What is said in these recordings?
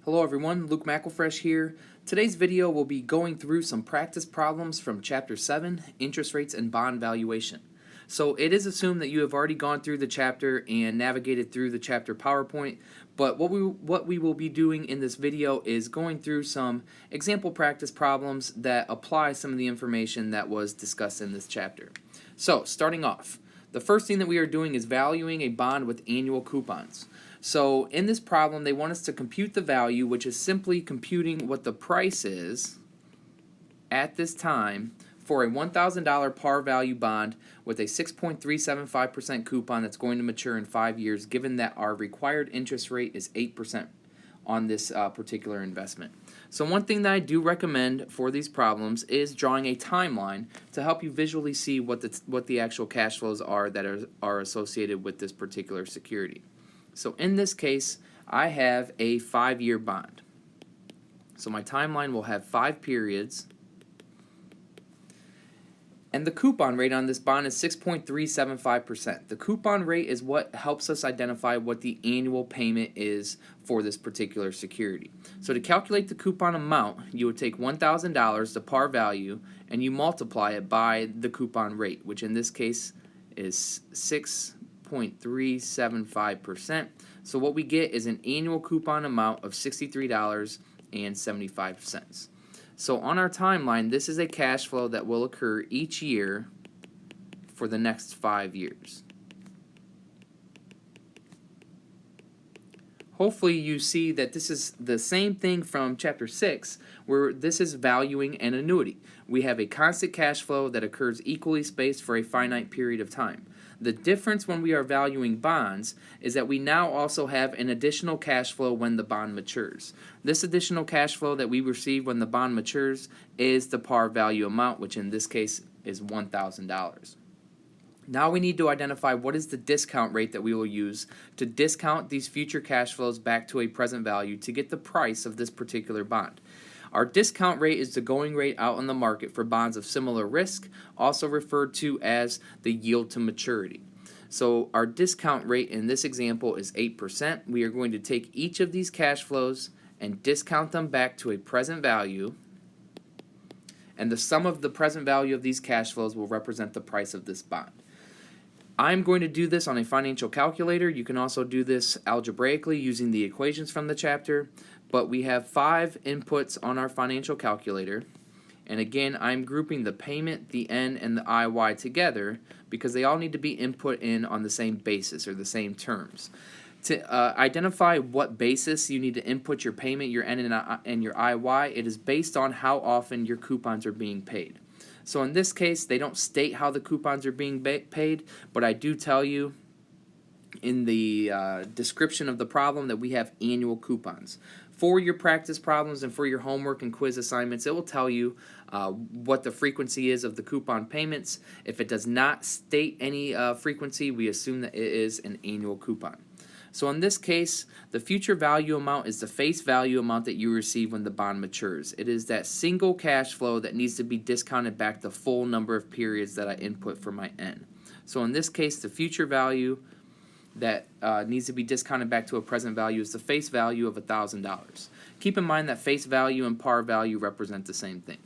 Hello everyone, Luke McElfresh here. Today's video will be going through some practice problems from Chapter 7, Interest Rates and Bond Valuation. So it is assumed that you have already gone through the chapter and navigated through the chapter PowerPoint, but what we will be doing in this video is going through some example practice problems that apply some of the information that was discussed in this chapter. So starting off, the first thing that we are doing is valuing a bond with annual coupons. So in this problem, they want us to compute the value, which is simply computing what the price is at this time for a $1,000 par value bond with a 6.375% coupon that's going to mature in 5 years, given that our required interest rate is 8% on this particular investment. So one thing that I do recommend for these problems is drawing a timeline to help you visually see what the actual cash flows are that are associated with this particular security. So in this case, I have a 5-year bond. So my timeline will have 5 periods. And the coupon rate on this bond is 6.375%. The coupon rate is what helps us identify what the annual payment is for this particular security. So to calculate the coupon amount, you would take $1,000, the par value, and you multiply it by the coupon rate, which in this case is 6.375%. So what we get is an annual coupon amount of $63.75. So on our timeline, this is a cash flow that will occur each year for the next 5 years. Hopefully you see that this is the same thing from Chapter 6, where this is valuing an annuity. We have a constant cash flow that occurs equally spaced for a finite period of time. The difference when we are valuing bonds is that we now also have an additional cash flow when the bond matures. This additional cash flow that we receive when the bond matures is the par value amount, which in this case is $1,000. Now we need to identify what is the discount rate that we will use to discount these future cash flows back to a present value to get the price of this particular bond. Our discount rate is the going rate out on the market for bonds of similar risk, also referred to as the yield to maturity. So our discount rate in this example is 8%. We are going to take each of these cash flows and discount them back to a present value, and the sum of the present value of these cash flows will represent the price of this bond. I'm going to do this on a financial calculator. You can also do this algebraically using the equations from the chapter, but we have 5 inputs on our financial calculator. And again, I'm grouping the payment, the N, and the IY together because they all need to be input in on the same basis or the same terms. To identify what basis you need to input your payment, your N and your IY, it is based on how often your coupons are being paid. So in this case, they don't state how the coupons are being paid, but I do tell you in the description of the problem that we have annual coupons. For your practice problems and for your homework and quiz assignments, it will tell you what the frequency is of the coupon payments. If it does not state any frequency, we assume that it is an annual coupon. So in this case, the future value amount is the face value amount that you receive when the bond matures. It is that single cash flow that needs to be discounted back the full number of periods that I input for my N. So in this case, the future value that needs to be discounted back to a present value is the face value of $1,000. Keep in mind that face value and par value represent the same thing.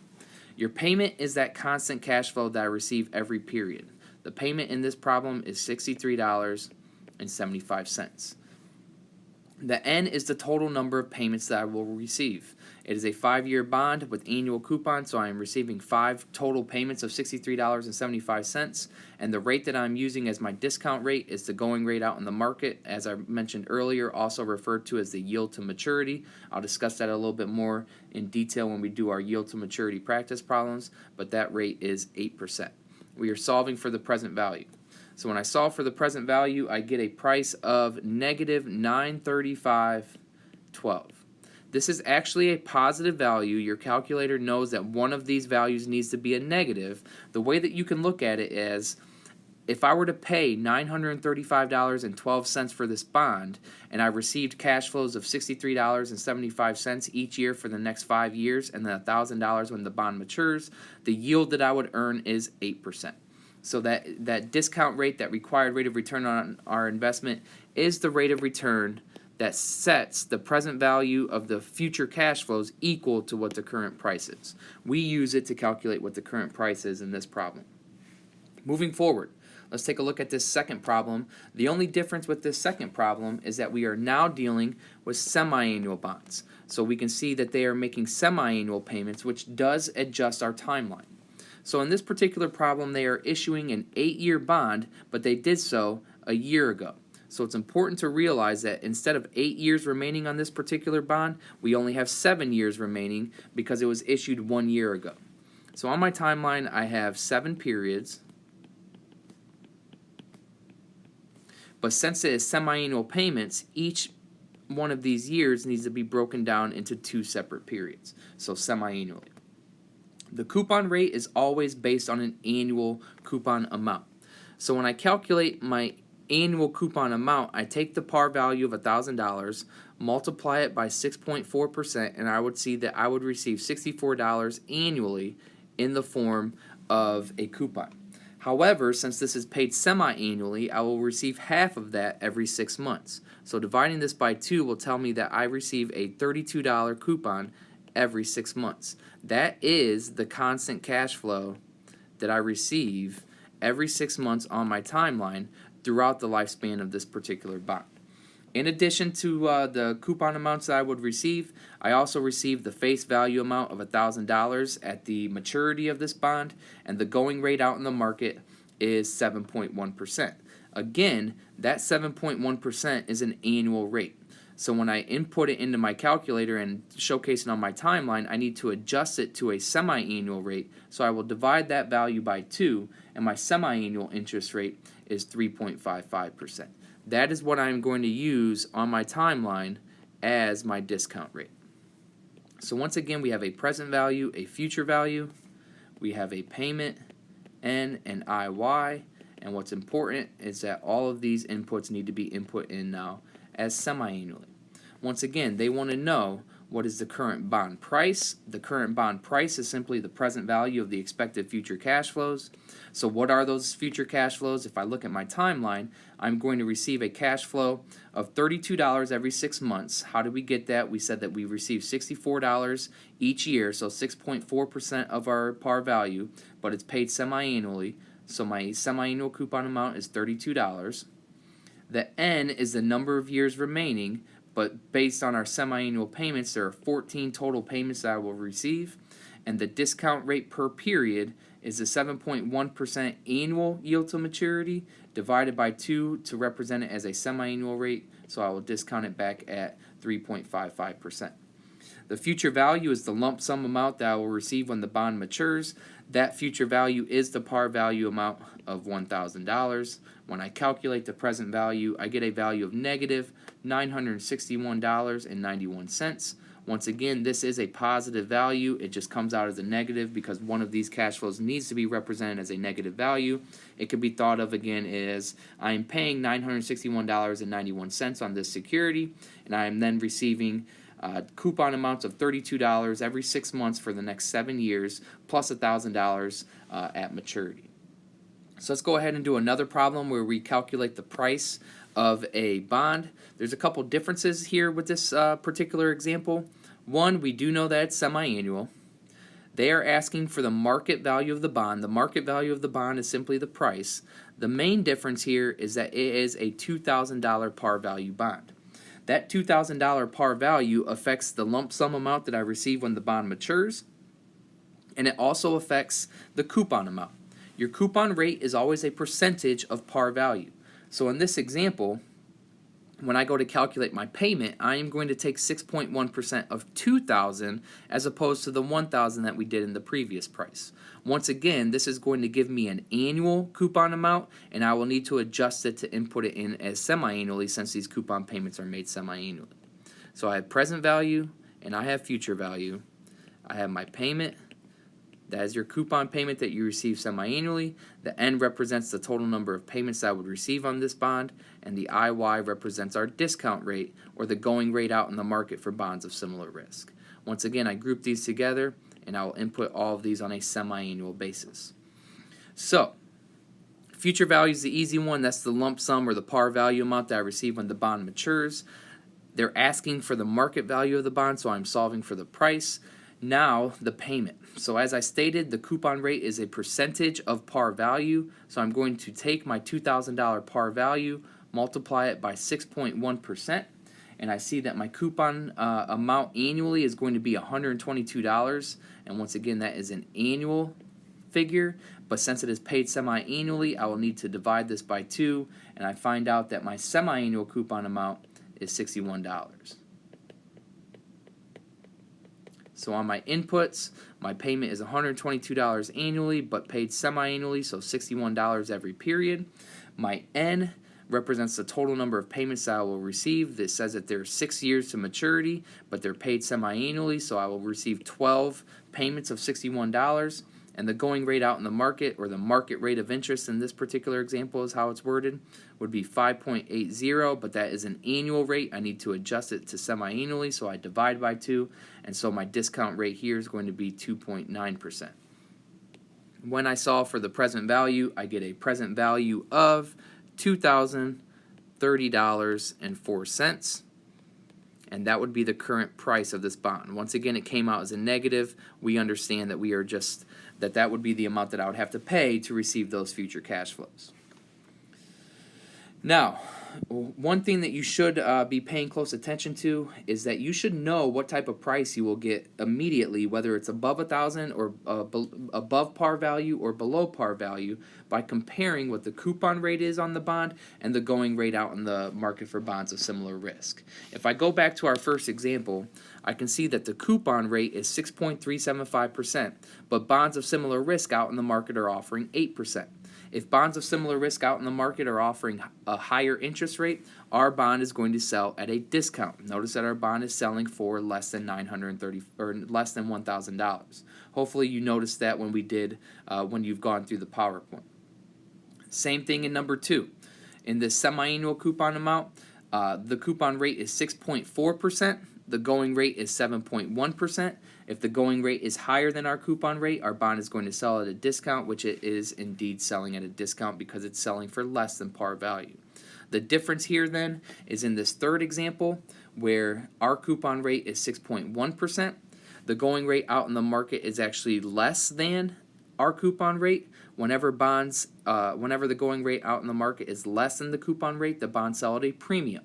Your payment is that constant cash flow that I receive every period. The payment in this problem is $63.75. The N is the total number of payments that I will receive. It is a 5-year bond with annual coupons, so I am receiving 5 total payments of $63.75, and the rate that I'm using as my discount rate is the going rate out in the market, as I mentioned earlier, also referred to as the yield to maturity. I'll discuss that a little bit more in detail when we do our yield to maturity practice problems, but that rate is 8%. We are solving for the present value. So when I solve for the present value, I get a price of negative $935.12. This is actually a positive value. Your calculator knows that one of these values needs to be a negative. The way that you can look at it is, if I were to pay $935.12 for this bond, and I received cash flows of $63.75 each year for the next 5 years, and then $1,000 when the bond matures, the yield that I would earn is 8%. So that discount rate, that required rate of return on our investment, is the rate of return that sets the present value of the future cash flows equal to what the current price is. We use it to calculate what the current price is in this problem. Moving forward, let's take a look at this second problem. The only difference with this second problem is that we are now dealing with semiannual bonds. So we can see that they are making semiannual payments, which does adjust our timeline. So in this particular problem, they are issuing an 8-year bond, but they did so a year ago. So it's important to realize that instead of 8 years remaining on this particular bond, we only have 7 years remaining because it was issued 1 year ago. So on my timeline, I have 7 periods. But since it is semiannual payments, each one of these years needs to be broken down into 2 separate periods, so semi-annually. The coupon rate is always based on an annual coupon amount. So when I calculate my annual coupon amount, I take the par value of $1,000, multiply it by 6.4%, and I would see that I would receive $64 annually in the form of a coupon. However, since this is paid semi-annually, I will receive half of that every 6 months. So dividing this by 2 will tell me that I receive a $32 coupon every 6 months. That is the constant cash flow that I receive every 6 months on my timeline throughout the lifespan of this particular bond. In addition to the coupon amounts that I would receive, I also receive the face value amount of $1,000 at the maturity of this bond, and the going rate out in the market is 7.1%. Again, that 7.1% is an annual rate. So when I input it into my calculator and showcase it on my timeline, I need to adjust it to a semi-annual rate. So I will divide that value by 2, and my semi-annual interest rate is 3.55%. That is what I'm going to use on my timeline as my discount rate. So once again, we have a present value, a future value, we have a payment, N and IY, and what's important is that all of these inputs need to be input in now as semi-annually. Once again, they want to know what is the current bond price. The current bond price is simply the present value of the expected future cash flows. So what are those future cash flows? If I look at my timeline, I'm going to receive a cash flow of $32 every 6 months. How did we get that? We said that we receive $64 each year, so 6.4% of our par value, but it's paid semi-annually. So my semi-annual coupon amount is $32. The N is the number of years remaining, but based on our semi-annual payments, there are 14 total payments that I will receive, and the discount rate per period is the 7.1% annual yield to maturity divided by 2 to represent it as a semi-annual rate, so I will discount it back at 3.55%. The future value is the lump sum amount that I will receive when the bond matures. That future value is the par value amount of $1,000. When I calculate the present value, I get a value of negative $961.91. Once again, this is a positive value. It just comes out as a negative because one of these cash flows needs to be represented as a negative value. It could be thought of again as I am paying $961.91 on this security, and I am then receiving coupon amounts of $32 every 6 months for the next 7 years, plus $1,000 at maturity. So let's go ahead and do another problem where we calculate the price of a bond. There's a couple differences here with this particular example. One, we do know that it's semi-annual. They are asking for the market value of the bond. The market value of the bond is simply the price. The main difference here is that it is a $2,000 par value bond. That $2,000 par value affects the lump sum amount that I receive when the bond matures, and it also affects the coupon amount. Your coupon rate is always a percentage of par value. So in this example, when I go to calculate my payment, I am going to take 6.1% of $2,000 as opposed to the $1,000 that we did in the previous price. Once again, this is going to give me an annual coupon amount, and I will need to adjust it to input it in as semi-annually since these coupon payments are made semi-annually. So I have present value and I have future value. I have my payment. That is your coupon payment that you receive semi-annually. The N represents the total number of payments I would receive on this bond, and the IY represents our discount rate, or the going rate out in the market for bonds of similar risk. Once again, I group these together, and I will input all of these on a semi-annual basis. So, future value is the easy one. That's the lump sum or the par value amount that I receive when the bond matures. They're asking for the market value of the bond, so I'm solving for the price. Now, the payment. So as I stated, the coupon rate is a percentage of par value. So I'm going to take my $2,000 par value, multiply it by 6.1%, and I see that my coupon amount annually is going to be $122. And once again, that is an annual figure, but since it is paid semi-annually, I will need to divide this by 2, and I find out that my semi-annual coupon amount is $61. So on my inputs, my payment is $122 annually, but paid semi-annually, so $61 every period. My N represents the total number of payments that I will receive. This says that there's 6 years to maturity, but they're paid semi-annually, so I will receive 12 payments of $61. And the going rate out in the market, or the market rate of interest in this particular example is how it's worded, would be 5.80, but that is an annual rate. I need to adjust it to semi-annually, so I divide by 2, and so my discount rate here is going to be 2.9%. When I solve for the present value, I get a present value of $2,030.04. And that would be the current price of this bond. Once again, it came out as a negative. We understand that we are just that would be the amount that I would have to pay to receive those future cash flows. Now, one thing that you should be paying close attention to is that you should know what type of price you will get immediately, whether it's above 1,000 or above par value or below par value, by comparing what the coupon rate is on the bond and the going rate out in the market for bonds of similar risk. If I go back to our first example, I can see that the coupon rate is 6.375%, but bonds of similar risk out in the market are offering 8%. If bonds of similar risk out in the market are offering a higher interest rate, our bond is going to sell at a discount. Notice that our bond is selling for less than $930 or less than $1,000. Hopefully you noticed that when when you've gone through the PowerPoint. Same thing in number 2. In this semi-annual coupon amount, the coupon rate is 6.4%. The going rate is 7.1%. If the going rate is higher than our coupon rate, our bond is going to sell at a discount, which it is indeed selling at a discount because it's selling for less than par value. The difference here then is in this third example where our coupon rate is 6.1%. The going rate out in the market is actually less than our coupon rate. Whenever the going rate out in the market is less than the coupon rate, the bonds sell at a premium.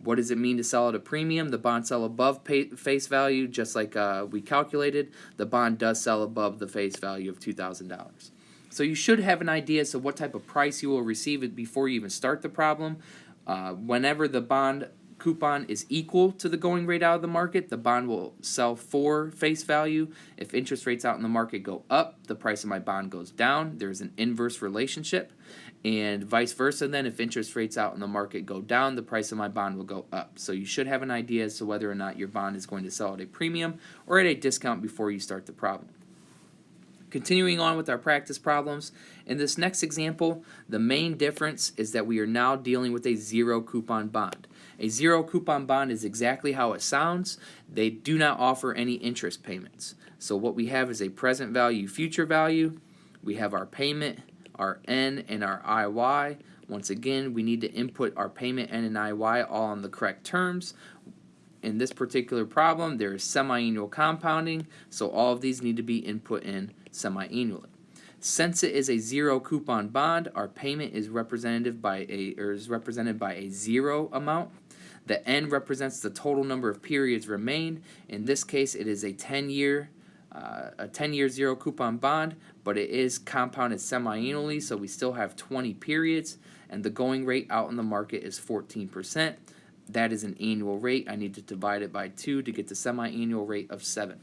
What does it mean to sell at a premium? The bond sell above face value, just like we calculated. The bond does sell above the face value of $2,000. So you should have an idea as to what type of price you will receive it before you even start the problem. Whenever the bond coupon is equal to the going rate out of the market, the bond will sell for face value. If interest rates out in the market go up, the price of my bond goes down. There's an inverse relationship. And vice versa then, if interest rates out in the market go down, the price of my bond will go up. So you should have an idea as to whether or not your bond is going to sell at a premium or at a discount before you start the problem. Continuing on with our practice problems, in this next example, the main difference is that we are now dealing with a zero coupon bond. A zero coupon bond is exactly how it sounds. They do not offer any interest payments. So what we have is a present value, future value. We have our payment, our N, and our IY. Once again, we need to input our payment, N, and IY all on the correct terms. In this particular problem, there is semi-annual compounding, so all of these need to be input in semi-annually. Since it is a zero coupon bond, our payment is represented by a zero amount. The N represents the total number of periods remained. In this case, it is a 10-year zero coupon bond, but it is compounded semi-annually, so we still have 20 periods, and the going rate out in the market is 14%. That is an annual rate. I need to divide it by 2 to get the semi-annual rate of 7.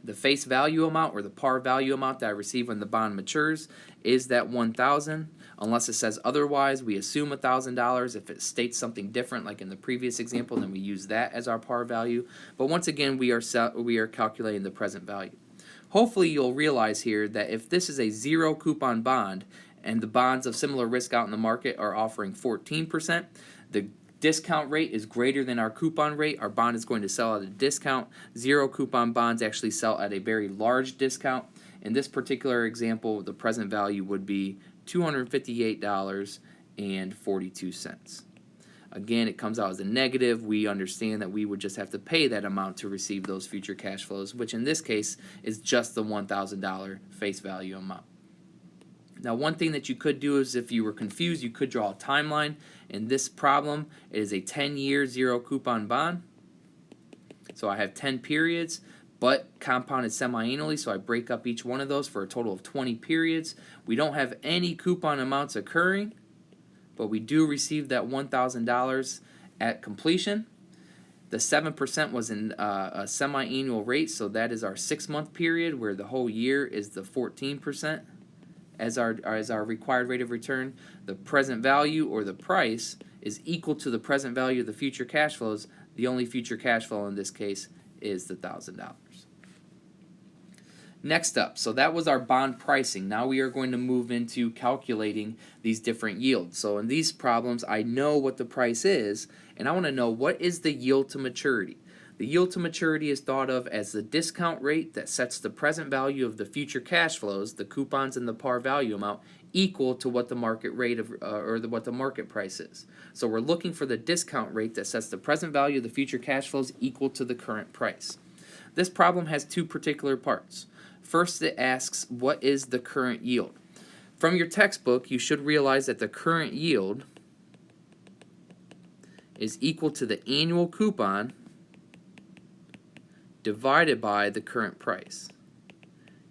The face value amount, or the par value amount that I receive when the bond matures, is that $1,000. Unless it says otherwise, we assume $1,000. If it states something different, like in the previous example, then we use that as our par value. But once again, we are calculating the present value. Hopefully, you'll realize here that if this is a zero coupon bond and the bonds of similar risk out in the market are offering 14%, the discount rate is greater than our coupon rate. Our bond is going to sell at a discount. Zero coupon bonds actually sell at a very large discount. In this particular example, the present value would be $258.42. Again, it comes out as a negative. We understand that we would just have to pay that amount to receive those future cash flows, which in this case is just the $1,000 face value amount. Now, one thing that you could do is, if you were confused, you could draw a timeline. In this problem, it is a 10-year zero coupon bond. So I have 10 periods, but compounded semi-annually, so I break up each one of those for a total of 20 periods. We don't have any coupon amounts occurring, but we do receive that $1,000 at completion. The 7% was in a semi-annual rate, so that is our 6-month period, where the whole year is the 14% as our required rate of return. The present value, or the price, is equal to the present value of the future cash flows. The only future cash flow in this case is the $1,000. Next up, so that was our bond pricing. Now we are going to move into calculating these different yields. So in these problems, I know what the price is, and I want to know what is the yield to maturity. The yield to maturity is thought of as the discount rate that sets the present value of the future cash flows, the coupons and the par value amount, equal to what the market rate of what the market price is. So we're looking for the discount rate that sets the present value of the future cash flows equal to the current price. This problem has two particular parts. First, it asks, what is the current yield? From your textbook, you should realize that the current yield is equal to the annual coupon divided by the current price.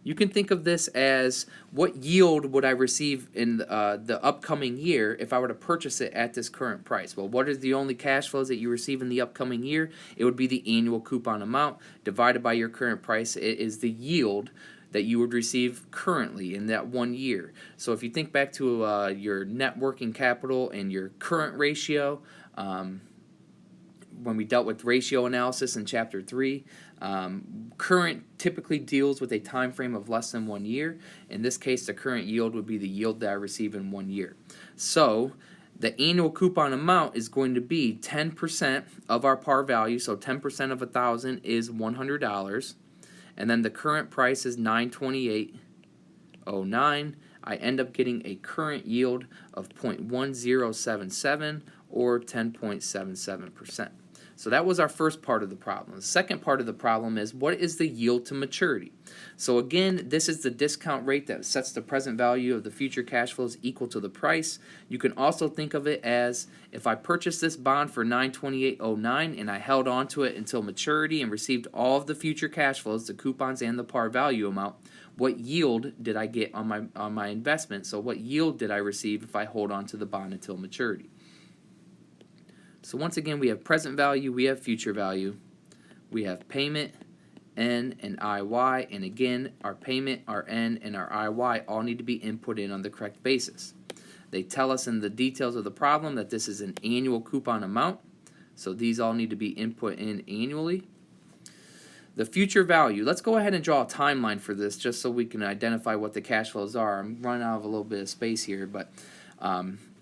You can think of this as, what yield would I receive in the upcoming year if I were to purchase it at this current price? Well, what is the only cash flows that you receive in the upcoming year? It would be the annual coupon amount divided by your current price. It is the yield that you would receive currently in that 1 year. So if you think back to your net working capital and your current ratio, when we dealt with ratio analysis in Chapter 3, current typically deals with a time frame of less than 1 year. In this case, the current yield would be the yield that I receive in 1 year. So the annual coupon amount is going to be 10% of our par value, so 10% of 1,000 is $100, and then the current price is $928.09. I end up getting a current yield of 0.1077 or 10.77%. So that was our first part of the problem. The second part of the problem is, what is the yield to maturity? So again, this is the discount rate that sets the present value of the future cash flows equal to the price. You can also think of it as, if I purchased this bond for $928.09 and I held on to it until maturity and received all of the future cash flows, the coupons and the par value amount, what yield did I get on my investment? So what yield did I receive if I hold on to the bond until maturity? So once again, we have present value, we have future value, we have payment, N and IY, and again, our payment, our N, and our IY all need to be input in on the correct basis. They tell us in the details of the problem that this is an annual coupon amount, so these all need to be input in annually. The future value, let's go ahead and draw a timeline for this just so we can identify what the cash flows are. I'm running out of a little bit of space here, but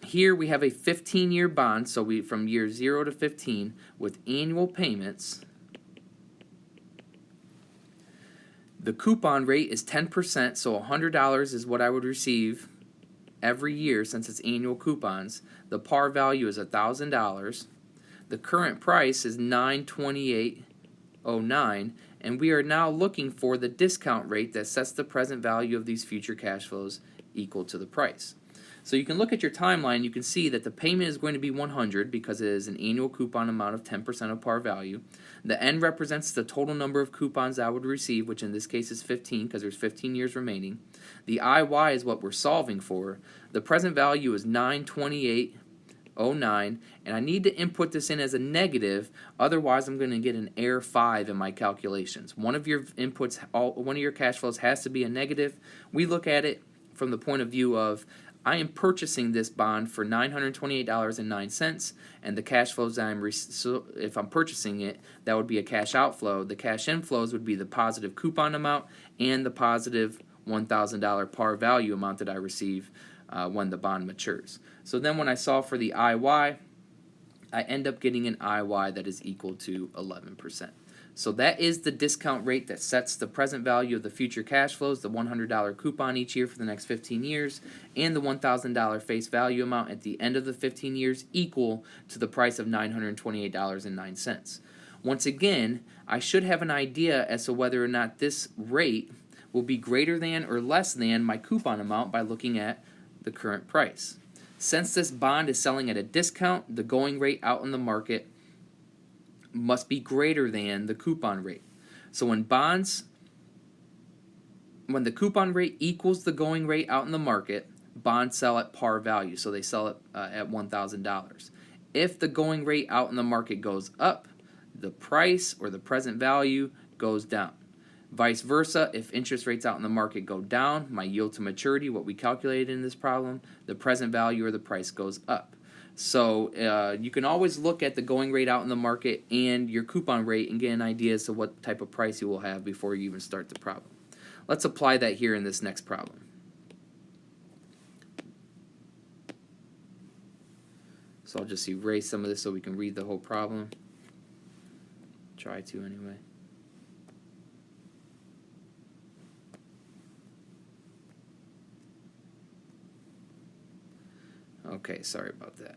here we have a 15-year bond, so we from year 0 to 15 with annual payments. The coupon rate is 10%, so $100 is what I would receive every year since it's annual coupons. The par value is $1,000. The current price is $928.09, and we are now looking for the discount rate that sets the present value of these future cash flows equal to the price. So you can look at your timeline, you can see that the payment is going to be $100 because it is an annual coupon amount of 10% of par value. The N represents the total number of coupons I would receive, which in this case is 15 because there's 15 years remaining. The IY is what we're solving for. The present value is $928.09, and I need to input this in as a negative, otherwise I'm going to get an error 5 in my calculations. One of your inputs, one of your cash flows has to be a negative. We look at it from the point of view of, I am purchasing this bond for $928.09, and the cash flows so if I'm purchasing it, that would be a cash outflow. The cash inflows would be the positive coupon amount and the positive $1,000 par value amount that I receive when the bond matures. So then when I solve for the IY, I end up getting an IY that is equal to 11%. So that is the discount rate that sets the present value of the future cash flows, the $100 coupon each year for the next 15 years, and the $1,000 face value amount at the end of the 15 years equal to the price of $928.09. Once again, I should have an idea as to whether or not this rate will be greater than or less than my coupon amount by looking at the current price. Since this bond is selling at a discount, the going rate out in the market must be greater than the coupon rate. So when the coupon rate equals the going rate out in the market, bonds sell at par value, so they sell it at $1,000. If the going rate out in the market goes up, the price or the present value goes down. Vice versa, if interest rates out in the market go down, my yield to maturity, what we calculated in this problem, the present value or the price goes up. So you can always look at the going rate out in the market and your coupon rate and get an idea as to what type of price you will have before you even start the problem. Let's apply that here in this next problem. So I'll just erase some of this so we can read the whole problem. Try to anyway. Okay, sorry about that.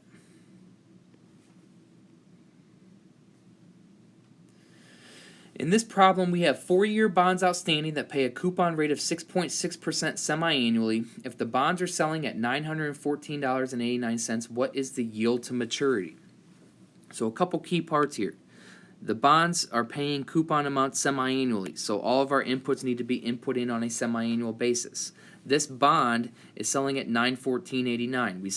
In this problem, we have 4-year bonds outstanding that pay a coupon rate of 6.6% semi-annually. If the bonds are selling at $914.89, what is the yield to maturity? So a couple key parts here. The bonds are paying coupon amounts semi-annually, so all of our inputs need to be input in on a semi-annual basis. This bond is selling at $914.89. We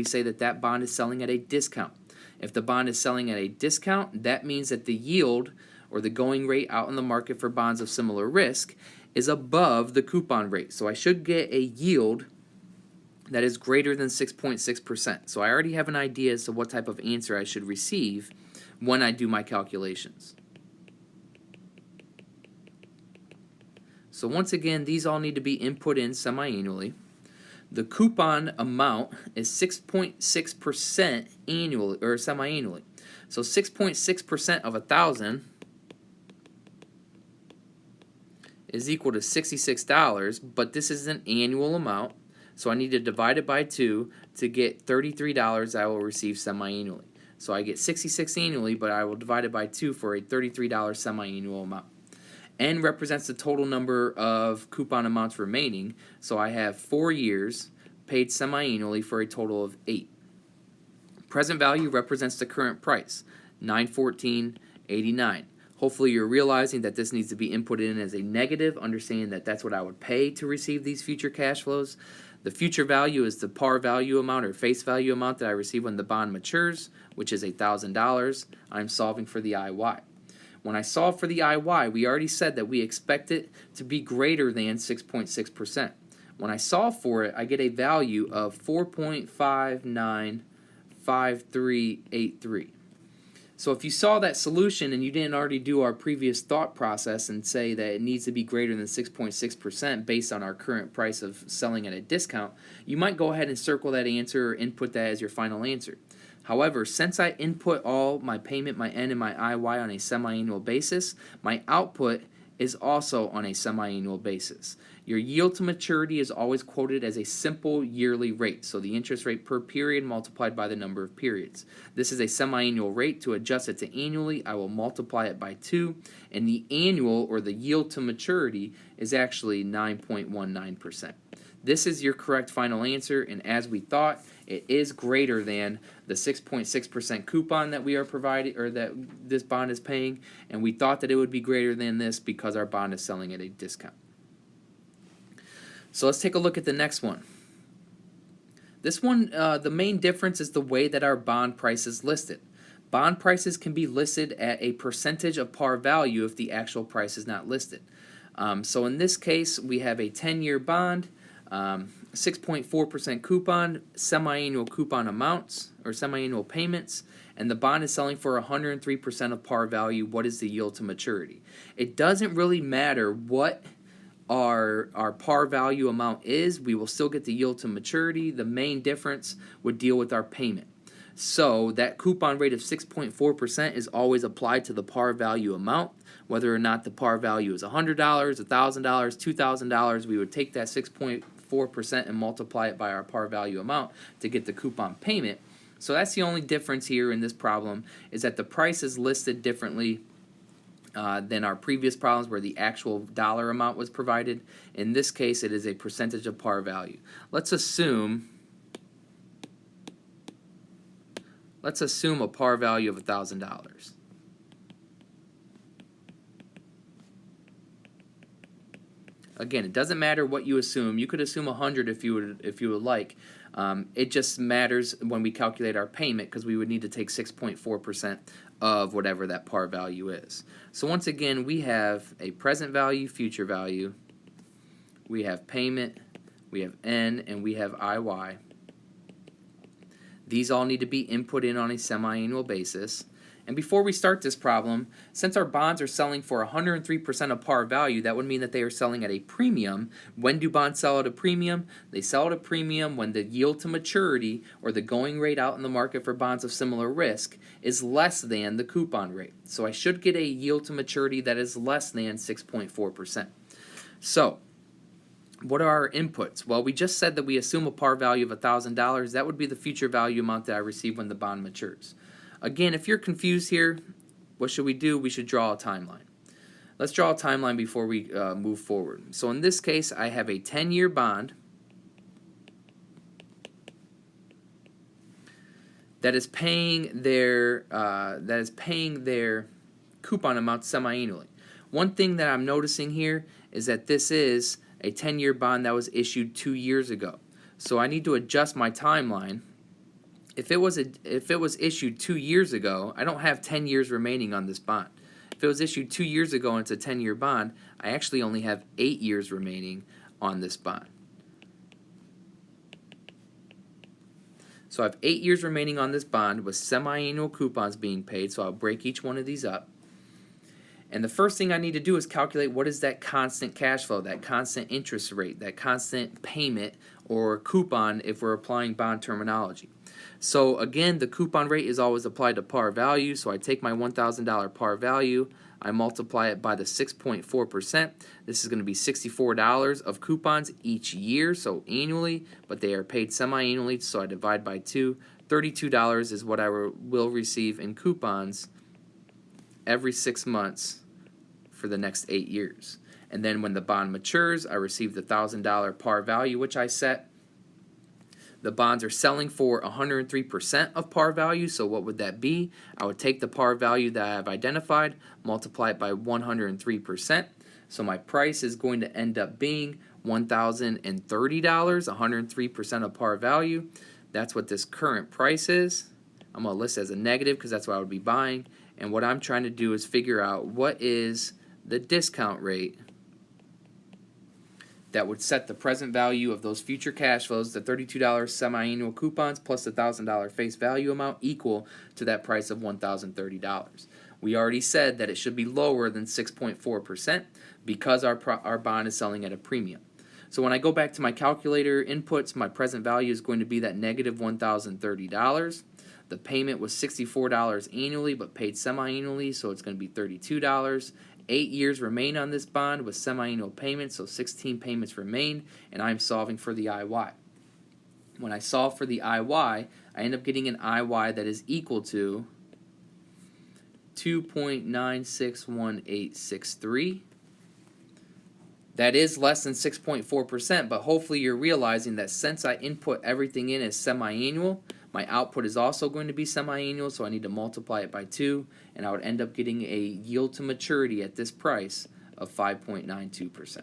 say that bond is selling at a discount. If the bond is selling at a discount, that means that the yield or the going rate out in the market for bonds of similar risk is above the coupon rate. So I should get a yield that is greater than 6.6%. So I already have an idea as to what type of answer I should receive when I do my calculations. So once again, these all need to be input in semi-annually. The coupon amount is 6.6% annually or semi-annually. So 6.6% of 1,000 is equal to $66, but this is an annual amount, so I need to divide it by 2 to get $33 I will receive semi-annually. So I get 66 annually, but I will divide it by 2 for a $33 semi-annual amount. N represents the total number of coupon amounts remaining, so I have 4 years paid semi-annually for a total of 8. Present value represents the current price, $914.89. Hopefully you're realizing that this needs to be input in as a negative, understanding that that's what I would pay to receive these future cash flows. The future value is the par value amount or face value amount that I receive when the bond matures, which is $1,000. I'm solving for the IY. When I solve for the IY, we already said that we expect it to be greater than 6.6%. When I solve for it, I get a value of 4.595383. So if you saw that solution and you didn't already do our previous thought process and say that it needs to be greater than 6.6% based on our current price of selling at a discount, you might go ahead and circle that answer or input that as your final answer. However, since I input all my payment, my N, and my IY on a semi-annual basis, my output is also on a semi-annual basis. Your yield to maturity is always quoted as a simple yearly rate, so the interest rate per period multiplied by the number of periods. This is a semi-annual rate. To adjust it to annually, I will multiply it by 2, and the annual or the yield to maturity is actually 9.19%. This is your correct final answer, and as we thought, it is greater than the 6.6% coupon that we are providing, or that this bond is paying, and we thought that it would be greater than this because our bond is selling at a discount. So let's take a look at the next one. This one, the main difference is the way that our bond price is listed. Bond prices can be listed at a percentage of par value if the actual price is not listed. So in this case, we have a 10-year bond, 6.4% coupon, semi-annual coupon amounts or semi-annual payments, and the bond is selling for 103% of par value. What is the yield to maturity? It doesn't really matter what our par value amount is. We will still get the yield to maturity. The main difference would deal with our payment. So that coupon rate of 6.4% is always applied to the par value amount. Whether or not the par value is $100, $1,000, $2,000, we would take that 6.4% and multiply it by our par value amount to get the coupon payment. So that's the only difference here in this problem, is that the price is listed differently than our previous problems where the actual dollar amount was provided. In this case, it is a percentage of par value. Let's assume a par value of $1,000. Again, it doesn't matter what you assume. You could assume 100 if you would like. It just matters when we calculate our payment, because we would need to take 6.4% of whatever that par value is. So once again, we have a present value, future value, we have payment, we have N, and we have IY. These all need to be input in on a semi-annual basis. And before we start this problem, since our bonds are selling for 103% of par value, that would mean that they are selling at a premium. When do bonds sell at a premium? They sell at a premium when the yield to maturity, or the going rate out in the market for bonds of similar risk, is less than the coupon rate. So I should get a yield to maturity that is less than 6.4%. So what are our inputs? Well, we just said that we assume a par value of $1,000. That would be the future value amount that I receive when the bond matures. Again, if you're confused here, what should we do? We should draw a timeline. Let's draw a timeline before we move forward. So in this case, I have a 10-year bond that is paying their coupon amount semi-annually. One thing that I'm noticing here is that this is a 10-year bond that was issued 2 years ago. So I need to adjust my timeline. If it was issued 2 years ago, I don't have 10 years remaining on this bond. If it was issued 2 years ago and it's a 10-year bond, I actually only have 8 years remaining on this bond. So I have 8 years remaining on this bond with semi-annual coupons being paid, so I'll break each one of these up. And the first thing I need to do is calculate what is that constant cash flow, that constant interest rate, that constant payment or coupon if we're applying bond terminology. So again, the coupon rate is always applied to par value, so I take my $1,000 par value, I multiply it by the 6.4%. This is going to be $64 of coupons each year, so annually, but they are paid semi-annually, so I divide by 2. $32 is what I will receive in coupons every 6 months for the next 8 years. And then when the bond matures, I receive the $1,000 par value, which I set. The bonds are selling for 103% of par value, so what would that be? I would take the par value that I have identified, multiply it by 103%. So my price is going to end up being $1,030, 103% of par value. That's what this current price is. I'm going to list as a negative because that's what I would be buying. And what I'm trying to do is figure out what is the discount rate that would set the present value of those future cash flows, the $32 semi-annual coupons plus the $1,000 face value amount, equal to that price of $1,030. We already said that it should be lower than 6.4% because our bond is selling at a premium. So when I go back to my calculator inputs, my present value is going to be that negative $1,030. The payment was $64 annually but paid semi-annually, so it's going to be $32. 8 years remain on this bond with semi-annual payments, so 16 payments remain, and I'm solving for the IY. When I solve for the IY, I end up getting an IY that is equal to 2.961863. That is less than 6.4%, but hopefully you're realizing that since I input everything in as semi-annual, my output is also going to be semi-annual, so I need to multiply it by 2, and I would end up getting a yield to maturity at this price of 5.92%.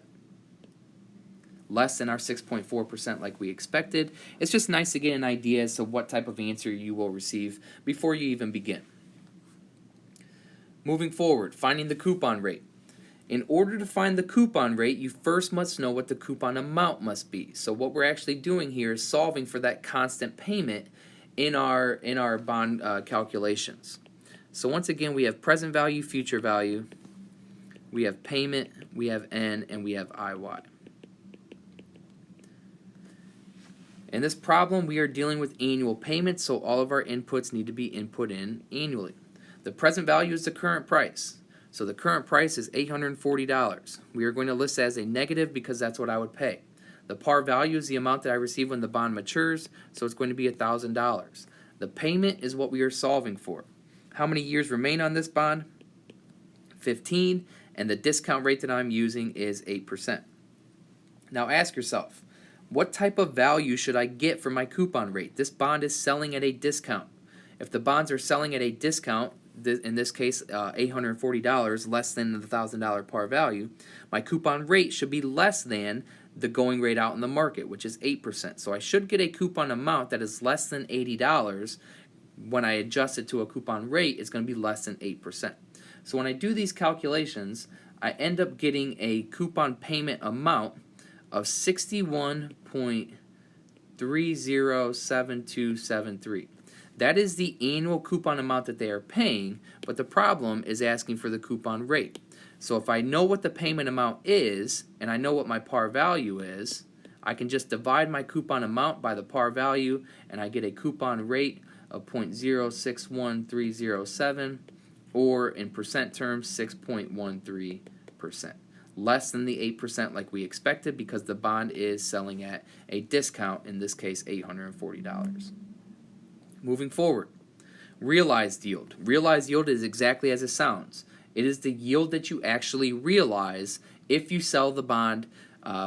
Less than our 6.4% like we expected. It's just nice to get an idea as to what type of answer you will receive before you even begin. Moving forward, finding the coupon rate. In order to find the coupon rate, you first must know what the coupon amount must be. So what we're actually doing here is solving for that constant payment in our bond calculations. So once again, we have present value, future value, we have payment, we have N, and we have IY. In this problem, we are dealing with annual payments, so all of our inputs need to be input in annually. The present value is the current price. So the current price is $840. We are going to list it as a negative because that's what I would pay. The par value is the amount that I receive when the bond matures, so it's going to be $1,000. The payment is what we are solving for. How many years remain on this bond? 15, and the discount rate that I'm using is 8%. Now ask yourself, what type of value should I get for my coupon rate? This bond is selling at a discount. If the bonds are selling at a discount, in this case $840, less than the $1,000 par value, my coupon rate should be less than the going rate out in the market, which is 8%. So I should get a coupon amount that is less than $80. When I adjust it to a coupon rate, it's going to be less than 8%. So when I do these calculations, I end up getting a coupon payment amount of 61.307273. That is the annual coupon amount that they are paying, but the problem is asking for the coupon rate. So if I know what the payment amount is, and I know what my par value is, I can just divide my coupon amount by the par value, and I get a coupon rate of 0.061307, or in percent terms, 6.13%. Less than the 8% like we expected because the bond is selling at a discount, in this case $840. Moving forward, realized yield. Realized yield is exactly as it sounds. It is the yield that you actually realize if you sell the bond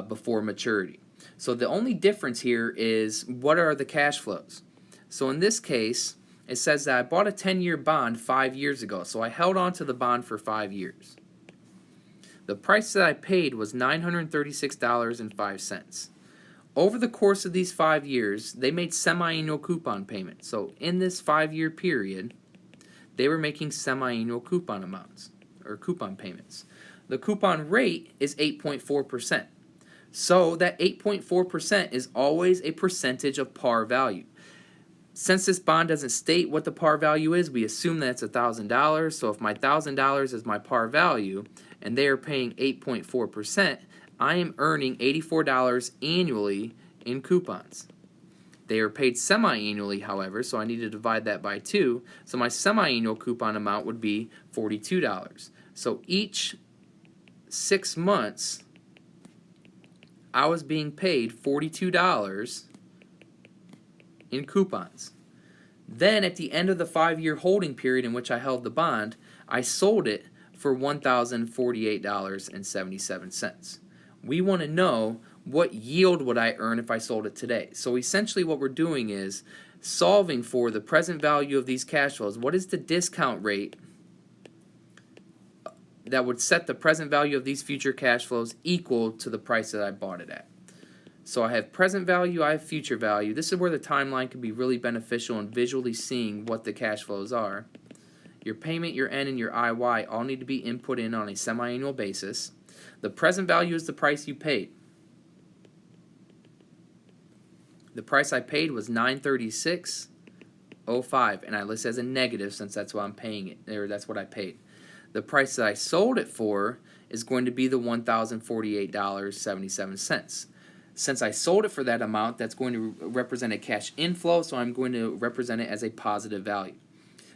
before maturity. So the only difference here is what are the cash flows. So in this case, it says that I bought a 10-year bond 5 years ago, so I held on to the bond for 5 years. The price that I paid was $936.05. Over the course of these 5 years, they made semi-annual coupon payments. So in this 5-year period, they were making semi-annual coupon amounts, or coupon payments. The coupon rate is 8.4%. So that 8.4% is always a percentage of par value. Since this bond doesn't state what the par value is, we assume that it's $1,000. So if my $1,000 is my par value, and they are paying 8.4%, I am earning $84 annually in coupons. They are paid semi-annually, however, so I need to divide that by 2. So my semi-annual coupon amount would be $42. So each 6 months, I was being paid $42 in coupons. Then at the end of the 5-year holding period in which I held the bond, I sold it for $1,048.77. We want to know what yield would I earn if I sold it today. So essentially what we're doing is solving for the present value of these cash flows. What is the discount rate that would set the present value of these future cash flows equal to the price that I bought it at? So I have present value, I have future value. This is where the timeline can be really beneficial in visually seeing what the cash flows are. Your payment, your N, and your IY all need to be input in on a semi-annual basis. The present value is the price you paid. The price I paid was $936.05, and I list it as a negative since that's what I'm paying it, or that's what I paid. The price that I sold it for is going to be the $1,048.77. Since I sold it for that amount, that's going to represent a cash inflow, so I'm going to represent it as a positive value.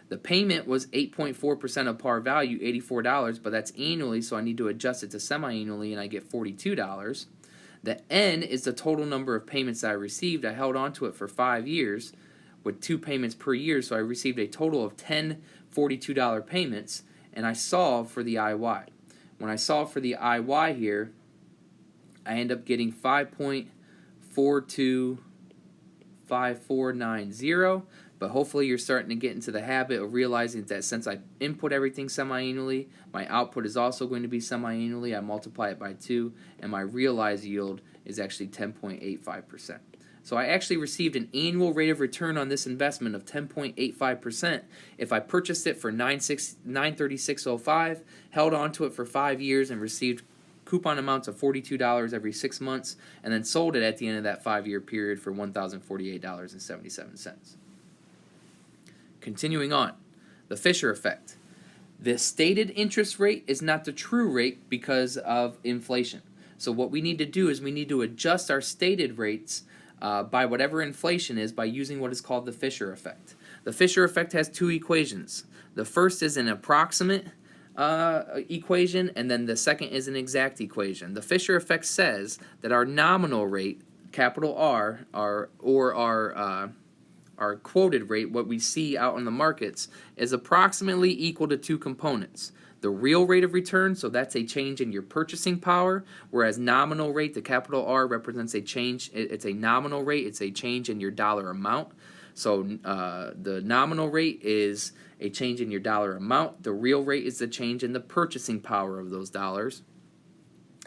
The payment was 8.4% of par value, $84, but that's annually, so I need to adjust it to semi-annually, and I get $42. The N is the total number of payments that I received. I held on to it for 5 years with 2 payments per year, so I received a total of 10 $42 payments, and I solved for the IY. When I solve for the IY here, I end up getting 5.425490, but hopefully you're starting to get into the habit of realizing that since I input everything semi-annually, my output is also going to be semi-annually. I multiply it by 2, and my realized yield is actually 10.85%. So I actually received an annual rate of return on this investment of 10.85% if I purchased it for $936.05, held on to it for 5 years, and received coupon amounts of $42 every 6 months, and then sold it at the end of that 5-year period for $1,048.77. Continuing on, the Fisher effect. The stated interest rate is not the true rate because of inflation. So what we need to do is we need to adjust our stated rates by whatever inflation is by using what is called the Fisher effect. The Fisher effect has two equations. The first is an approximate equation, and then the second is an exact equation. The Fisher effect says that our nominal rate, capital R, our quoted rate, what we see out in the markets, is approximately equal to two components. The real rate of return, so that's a change in your purchasing power, whereas nominal rate, the capital R, represents a change. It's a nominal rate. It's a change in your dollar amount. So the nominal rate is a change in your dollar amount. The real rate is the change in the purchasing power of those dollars.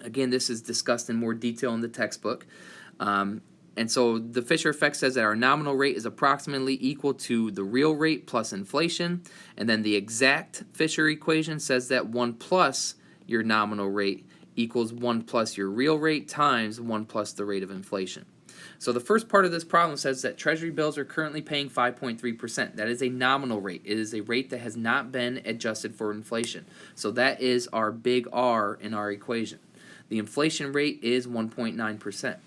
Again, this is discussed in more detail in the textbook. And so the Fisher effect says that our nominal rate is approximately equal to the real rate plus inflation. And then the exact Fisher equation says that 1 plus your nominal rate equals 1 plus your real rate times 1 plus the rate of inflation. So the first part of this problem says that Treasury bills are currently paying 5.3%. That is a nominal rate. It is a rate that has not been adjusted for inflation. So that is our big R in our equation. The inflation rate is 1.9%.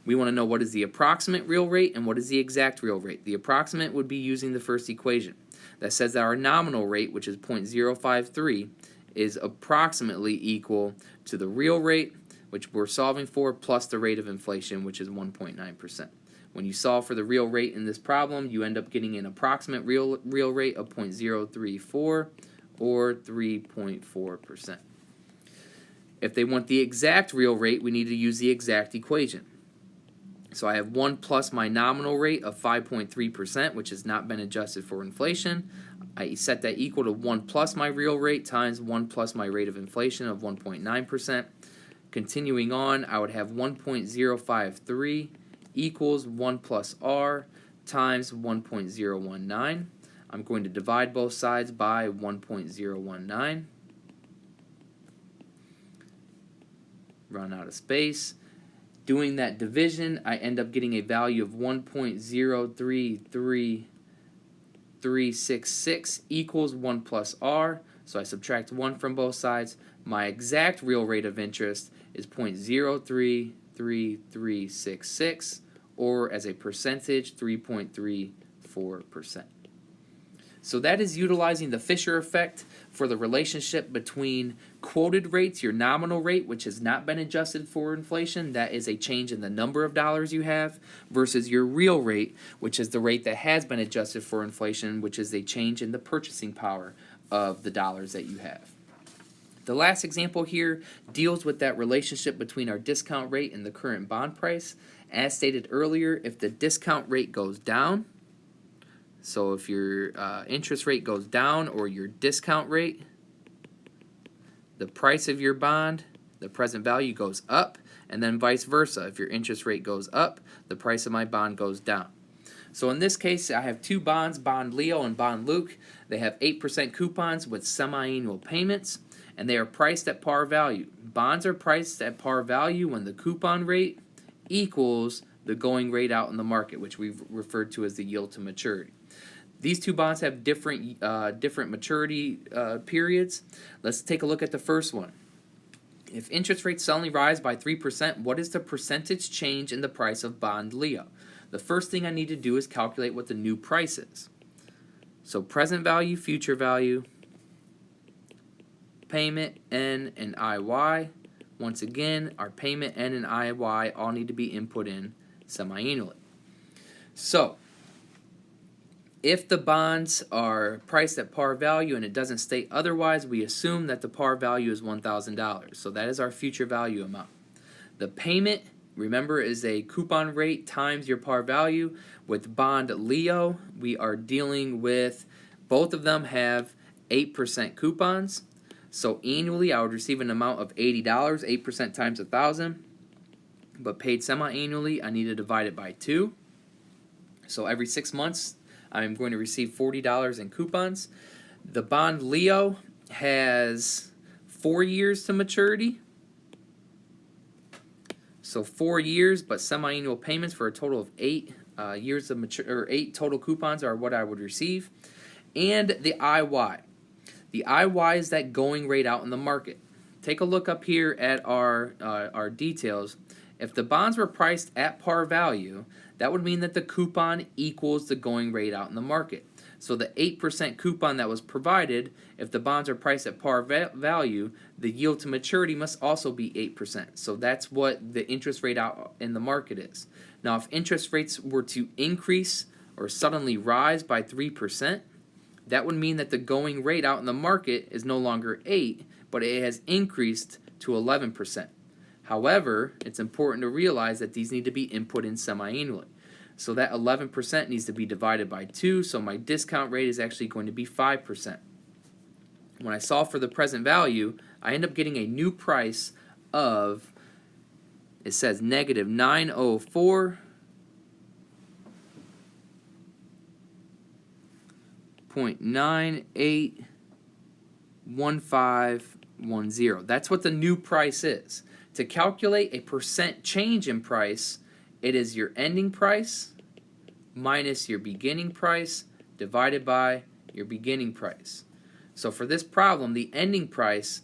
We want to know what is the approximate real rate and what is the exact real rate. The approximate would be using the first equation. That says that our nominal rate, which is 0.053, is approximately equal to the real rate, which we're solving for, plus the rate of inflation, which is 1.9%. When you solve for the real rate in this problem, you end up getting an approximate real rate of 0.034 or 3.4%. If they want the exact real rate, we need to use the exact equation. So I have 1 plus my nominal rate of 5.3%, which has not been adjusted for inflation. I set that equal to 1 plus my real rate times 1 plus my rate of inflation of 1.9%. Continuing on, I would have 1.053 equals 1 plus R times 1.019. I'm going to divide both sides by 1.019. Run out of space. Doing that division, I end up getting a value of 1.033366 equals 1 plus R. So I subtract 1 from both sides. My exact real rate of interest is 0.033366, or as a percentage, 3.34%. So that is utilizing the Fisher effect for the relationship between quoted rates, your nominal rate, which has not been adjusted for inflation, that is a change in the number of dollars you have, versus your real rate, which is the rate that has been adjusted for inflation, which is a change in the purchasing power of the dollars that you have. The last example here deals with that relationship between our discount rate and the current bond price. As stated earlier, if the discount rate goes down, so if your interest rate goes down or your discount rate, the price of your bond, the present value, goes up, and then vice versa. If your interest rate goes up, the price of my bond goes down. So in this case, I have two bonds, Bond Leo and Bond Luke. They have 8% coupons with semi-annual payments, and they are priced at par value. Bonds are priced at par value when the coupon rate equals the going rate out in the market, which we've referred to as the yield to maturity. These two bonds have different maturity periods. Let's take a look at the first one. If interest rates suddenly rise by 3%, what is the percentage change in the price of Bond Leo? The first thing I need to do is calculate what the new price is. So present value, future value, payment, N, and IY. Once again, our payment, N, and IY all need to be input in semi-annually. So if the bonds are priced at par value and it doesn't state otherwise, we assume that the par value is $1,000. So that is our future value amount. The payment, remember, is a coupon rate times your par value. With Bond Leo, we are dealing with, both of them have 8% coupons. So annually, I would receive an amount of $80, 8% times 1,000. But paid semi-annually, I need to divide it by 2. So every 6 months, I'm going to receive $40 in coupons. The Bond Leo has 4 years to maturity. So 4 years, but semi-annual payments for a total of 8 years of 8 total coupons are what I would receive. And the IY. The IY is that going rate out in the market. Take a look up here at our details. If the bonds were priced at par value, that would mean that the coupon equals the going rate out in the market. So the 8% coupon that was provided, if the bonds are priced at par value, the yield to maturity must also be 8%. So that's what the interest rate out in the market is. Now, if interest rates were to increase or suddenly rise by 3%, that would mean that the going rate out in the market is no longer 8, but it has increased to 11%. However, it's important to realize that these need to be input in semi-annually. So that 11% needs to be divided by 2, so my discount rate is actually going to be 5%. When I solve for the present value, I end up getting a new price of, it says negative 904.981510. That's what the new price is. To calculate a percent change in price, it is your ending price minus your beginning price divided by your beginning price. So for this problem, the ending price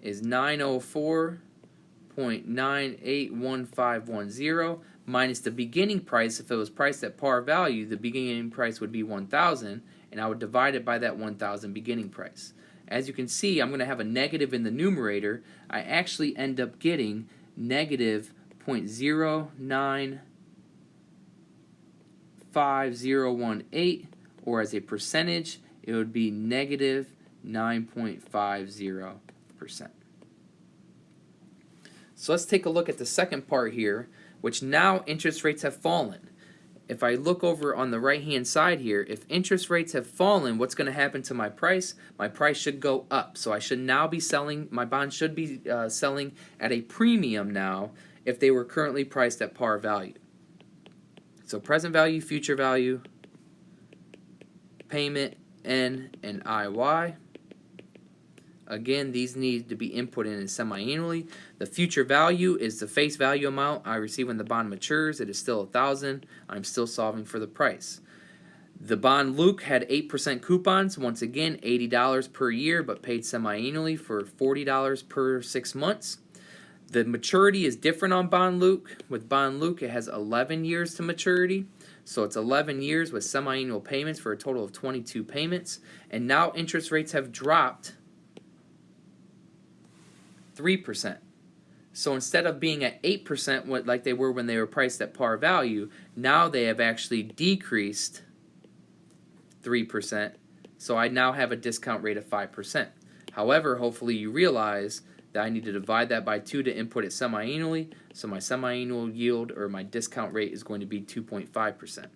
is 904.981510 minus the beginning price. If it was priced at par value, the beginning price would be 1,000, and I would divide it by that 1,000 beginning price. As you can see, I'm going to have a negative in the numerator. I actually end up getting negative 0.095018, or as a percentage, it would be negative 9.50%. So let's take a look at the second part here, which now interest rates have fallen. If I look over on the right-hand side here, if interest rates have fallen, what's going to happen to my price? My price should go up. So I should now be selling, my bond should be selling at a premium now if they were currently priced at par value. So present value, future value, payment, N and IY. Again, these need to be input in semi-annually. The future value is the face value amount I receive when the bond matures. It is still 1,000. I'm still solving for the price. The bond Luke had 8% coupons. Once again, $80 per year, but paid semi-annually for $40 per 6 months. The maturity is different on bond Luke. With bond Luke, it has 11 years to maturity. So it's 11 years with semi-annual payments for a total of 22 payments. And now interest rates have dropped 3%. So instead of being at 8% like they were when they were priced at par value, now they have actually decreased 3%. So I now have a discount rate of 5%. However, hopefully you realize that I need to divide that by 2 to input it semi-annually. So my semi-annual yield, or my discount rate, is going to be 2.5%.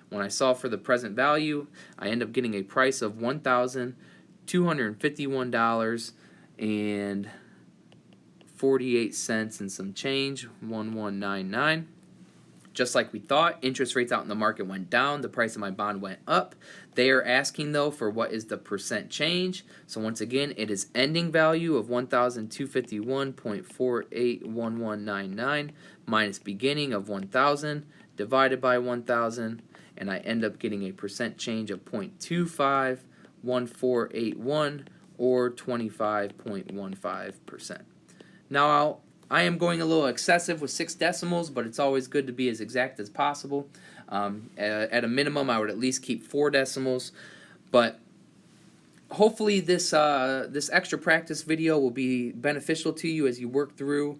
When I solve for the present value, I end up getting a price of $1,251.48 and some change, 1199. Just like we thought, interest rates out in the market went down, the price of my bond went up. They are asking, though, for what is the percent change. So once again, it is ending value of 1,251.481199 minus beginning of 1,000 divided by 1,000, and I end up getting a percent change of 0.251481, or 25.15%. Now I am going a little excessive with 6 decimals, but it's always good to be as exact as possible. At a minimum, I would at least keep 4 decimals. But hopefully this extra practice video will be beneficial to you as you work through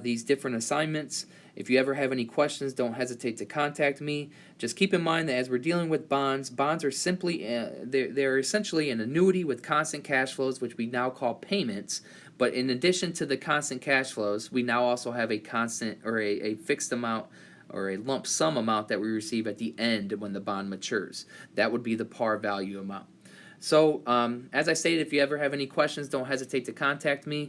these different assignments. If you ever have any questions, don't hesitate to contact me. Just keep in mind that as we're dealing with bonds are simply they're essentially an annuity with constant cash flows, which we now call payments. But in addition to the constant cash flows, we now also have a constant, or a fixed amount, or a lump sum amount that we receive at the end when the bond matures. That would be the par value amount. So, as I stated, if you ever have any questions, don't hesitate to contact me.